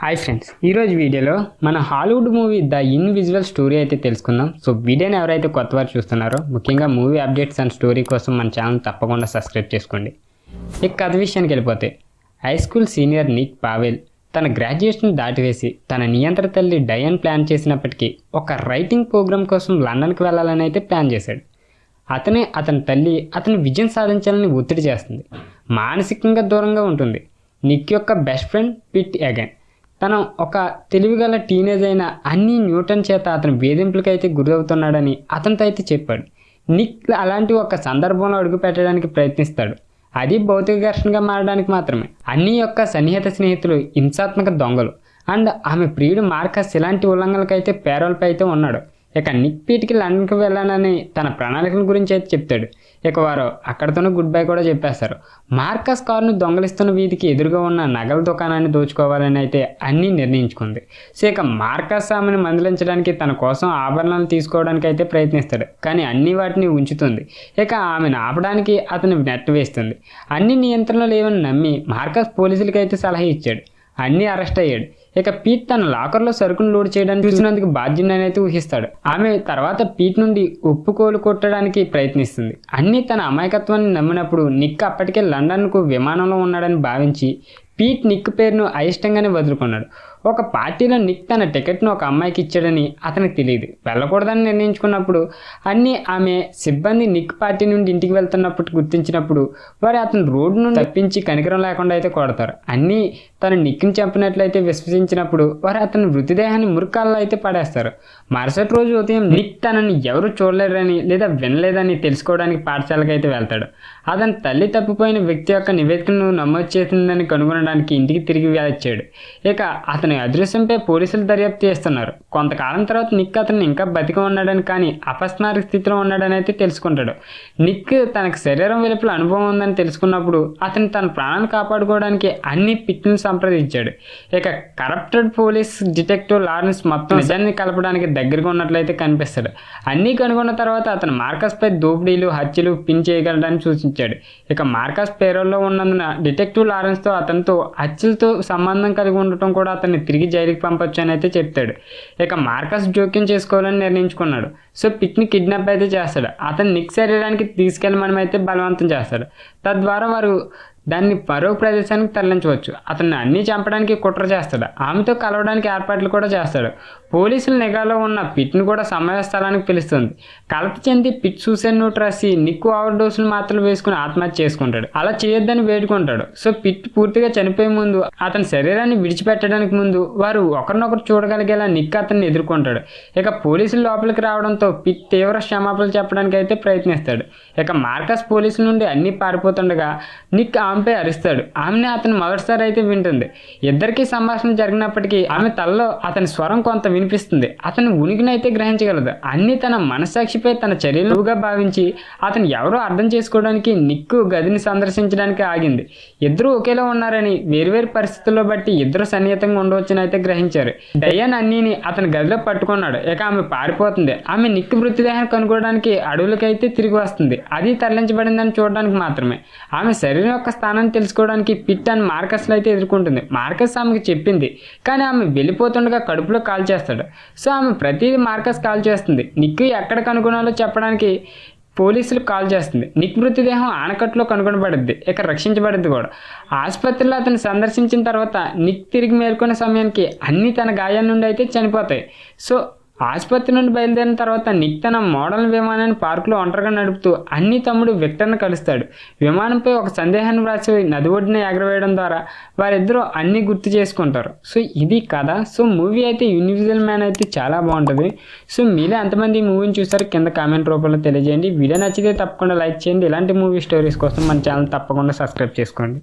Hi friends, ఈరోజు వీడియోలో మన Hollywood movie the invisible story అయితే తెలుసుకుందాం. సో వీడియోని ఎవరైతే కొత్త వారు చూస్తున్నారో ముఖ్యంగా మూవీ అప్డేట్స్ అండ్ స్టోరీ కోసం మన ఛానల్ తప్పకుండా సబ్స్క్రైబ్ చేసుకోండి. ఇక కథ విషయానికి వెళ్ళిపోతే, high school senior Nick Powell తన గ్రాడ్యుయేషన్ దాటివేసి తన నియంత్రణ తల్లి డయాన్ ప్లాన్ చేసినప్పటికీ ఒక రైటింగ్ ప్రోగ్రామ్ కోసం లండన్కి వెళ్ళాలని అయితే ప్లాన్ చేశాడు. అతని తల్లి అతని విజయం సాధించాలని ఒత్తిడి చేస్తుంది, మానసికంగా దూరంగా ఉంటుంది. నిక్ యొక్క బెస్ట్ ఫ్రెండ్ పిట్ అగైన్ తను ఒక తెలివిగల టీనేజ్ అయిన అన్నీ న్యూటన్ చేత అతను వేధింపులకైతే గురవుతున్నాడని అతనితో అయితే చెప్పాడు. నిక్ అలాంటి ఒక సందర్భంలో అడుగు పెట్టడానికి ప్రయత్నిస్తాడు, అది భౌతిక ఘర్షణగా మారడానికి మాత్రమే. అన్నీ యొక్క సన్నిహిత స్నేహితులు హింసాత్మక దొంగలు అండ్ ఆమె ప్రియుడు మార్కస్ ఇలాంటి ఉల్లంఘనలకైతే పేరోల్పై అయితే ఉన్నాడు. ఇక నిక్ పీట్కి లండన్కి వెళ్ళాలని తన ప్రణాళికల గురించి అయితే చెప్తాడు. ఇక వారు అక్కడితోనే గుడ్ బై కూడా చెప్పేస్తారు. మార్కస్ కారును దొంగలిస్తున్న వీధికి ఎదురుగా ఉన్న నగల దుకాణాన్ని దోచుకోవాలని అయితే అన్నీ నిర్ణయించుకుంది. సో ఇక మార్కస్ ఆమెను మందలించడానికి తన కోసం ఆభరణాలు తీసుకోవడానికి అయితే ప్రయత్నిస్తాడు, కానీ అన్ని వాటిని ఉంచుతుంది. ఇక ఆమెను ఆపడానికి అతను నెట్ వేస్తుంది. అన్ని నియంత్రణలు లేవని నమ్మి మార్కస్ పోలీసులకి అయితే సలహా ఇచ్చాడు. అన్నీ అరెస్ట్ అయ్యాడు. ఇక పీట్ తన లాకర్లో సరుకును లోడ్ చేయడానికి చూసినందుకు బాధ్యుడిని అయితే ఊహిస్తాడు. ఆమె తర్వాత పీట్ నుండి ఒప్పుకోలు కొట్టడానికి ప్రయత్నిస్తుంది. అన్నీ తన అమాయకత్వాన్ని నమ్మినప్పుడు నిక్ అప్పటికే లండన్కు విమానంలో ఉన్నాడని భావించి పీట్ నిక్ పేరును అయిష్టంగానే వదులుకున్నాడు. ఒక పార్టీలో నిక్ తన టికెట్ను ఒక అమ్మాయికి ఇచ్చాడని అతనికి తెలియదు. వెళ్ళకూడదని నిర్ణయించుకున్నప్పుడు అన్నీ ఆమె సిబ్బంది నిక్ పార్టీ నుండి ఇంటికి వెళ్తున్నప్పుడు గుర్తించినప్పుడు వారు అతను రోడ్డు నుండి తప్పించి కనికరం లేకుండా అయితే కొడతారు. అన్నీ తను నిక్ని చంపినట్లయితే విశ్వసించినప్పుడు వారు అతని మృతదేహాన్ని మురికాల్లో అయితే పడేస్తారు. మరుసటి రోజు ఉదయం నిక్ తనని ఎవరు చూడలేరని లేదా వినలేదని తెలుసుకోవడానికి పాఠశాలకు అయితే వెళ్తాడు. అతని తల్లి తప్పిపోయిన వ్యక్తి యొక్క నివేదికను నమోదు చేసిందని కనుగొనడానికి ఇంటికి తిరిగి వచ్చాడు. ఇక అతని అదృశ్యంపై పోలీసులు దర్యాప్తు చేస్తున్నారు. కొంతకాలం తర్వాత నిక్ అతను ఇంకా బతికి ఉన్నాడని కానీ అపస్మారక స్థితిలో ఉన్నాడని అయితే తెలుసుకుంటాడు. నిక్ తనకు శరీరం వెలుపల అనుభవం ఉందని తెలుసుకున్నప్పుడు అతను తన ప్రాణాలను కాపాడుకోవడానికి అన్ని పిట్లను సంప్రదించాడు. ఇక కరప్టెడ్ పోలీస్ డిటెక్టివ్ లారెన్స్ మొత్తం నిజాన్ని కలపడానికి దగ్గరగా ఉన్నట్లయితే కనిపిస్తాడు. అన్నీ కనుగొన్న తర్వాత అతను మార్కస్ పై దోపిడీలు హత్యలు పిన్ చేయగలడని సూచించాడు. ఇక మార్కస్ పేరోల్లో ఉన్నందున డిటెక్టివ్ లారెన్స్ తో అతనితో హత్యలతో సంబంధం కలిగి ఉండటం కూడా అతన్ని తిరిగి జైలుకి పంపొచ్చు అని అయితే చెప్తాడు. ఇక మార్కస్ జోక్యం చేసుకోవాలని నిర్ణయించుకున్నాడు. సో పిట్ని కిడ్నాప్ అయితే చేస్తాడు. అతను నిక్ శరీరానికి తీసుకెళ్ళమని అయితే బలవంతం చేస్తాడు. తద్వారా వారు దాన్ని మరో ప్రదేశానికి తరలించవచ్చు. అతన్ని అన్నీ చంపడానికి కుట్ర చేస్తాడు. ఆమెతో కలవడానికి ఏర్పాట్లు కూడా చేస్తాడు. పోలీసుల నిఘాలో ఉన్న పిట్ని కూడా సమయ స్థలానికి పిలుస్తుంది. కలత చెంది పిట్ సూసైడ్ నోట్ రాసి నిక్ ఓవర్ డోసులు మాత్రలు వేసుకుని ఆత్మహత్య చేసుకుంటాడు. అలా చేయొద్దని వేడుకుంటాడు. సో పిట్ పూర్తిగా చనిపోయే ముందు అతని శరీరాన్ని విడిచిపెట్టడానికి ముందు వారు ఒకరినొకరు చూడగలిగేలా నిక్ అతన్ని ఎదుర్కొంటాడు. ఇక పోలీసులు లోపలికి రావడంతో పిట్ తీవ్ర క్షమాపణలు చెప్పడానికి అయితే ప్రయత్నిస్తాడు. ఇక మార్కస్ పోలీసుల నుండి అన్ని పారిపోతుండగా నిక్ ఆమెపై అరుస్తాడు. ఆమెని అతను మొదటిసారి అయితే వింటుంది. ఇద్దరికీ సంభాషణ జరిగినప్పటికీ ఆమె తలలో అతని స్వరం కొంత వినిపిస్తుంది. అతని ఉనికిని అయితే గ్రహించగలదు. అన్ని తన మనస్సాక్షిపై తన చర్యలుగా భావించి అతను ఎవరో అర్థం చేసుకోవడానికి నిక్ గదిని సందర్శించడానికి ఆగింది. ఇద్దరు ఒకేలా ఉన్నారని వేర్వేరు పరిస్థితుల్లో బట్టి ఇద్దరు సన్నిహితంగా ఉండవచ్చని అయితే గ్రహించారు. డయాన్ అన్నీని అతని గదిలో పట్టుకున్నాడు. ఇక ఆమె పారిపోతుంది. ఆమె నిక్ మృతదేహాన్ని కనుగొనడానికి అడవులకైతే తిరిగి వస్తుంది. అది తరలించబడిందని చూడడానికి మాత్రమే. ఆమె శరీరం యొక్క స్థానాన్ని తెలుసుకోవడానికి పిట్ అండ్ మార్కస్లు అయితే ఎదుర్కొంటుంది. మార్కస్ ఆమెకు చెప్పింది, కానీ ఆమె వెళ్ళిపోతుండగా కడుపులో కాల్ చేస్తాడు. సో ఆమె ప్రతిదీ మార్కస్ కాల్ చేస్తుంది. నిక్ ఎక్కడ కనుగొనాలో చెప్పడానికి పోలీసులకు కాల్ చేస్తుంది. నిక్ మృతదేహం ఆనకట్టులో కనుగొనబడుద్ది. ఇక రక్షించబడుద్ది కూడా. ఆసుపత్రిలో అతను సందర్శించిన తర్వాత నిక్ తిరిగి మేల్కొనే సమయానికి అన్ని తన గాయాల నుండి అయితే చనిపోతాయి. సో ఆసుపత్రి నుండి బయలుదేరిన తర్వాత నిక్ తన మోడల్ విమానాన్ని పార్కులో ఒంటరిగా నడుపుతూ అన్ని తమ్ముడు విక్టర్ను కలుస్తాడు. విమానంపై ఒక సందేహాన్ని వ్రాసి నది ఒడ్డున ఎగరవేయడం ద్వారా వారిద్దరూ అన్ని గుర్తు చేసుకుంటారు. సో ఇది కథ. సో మూవీ అయితే ఇన్విజిబుల్ మ్యాన్ అయితే చాలా బాగుంటుంది. సో మీరే ఎంతమంది ఈ మూవీని చూసారు కింద కామెంట్ రూపంలో తెలియజేయండి. వీడియో నచ్చితే తప్పకుండా లైక్ చేయండి. ఇలాంటి మూవీ స్టోరీస్ కోసం మన ఛానల్ తప్పకుండా సబ్స్క్రైబ్ చేసుకోండి.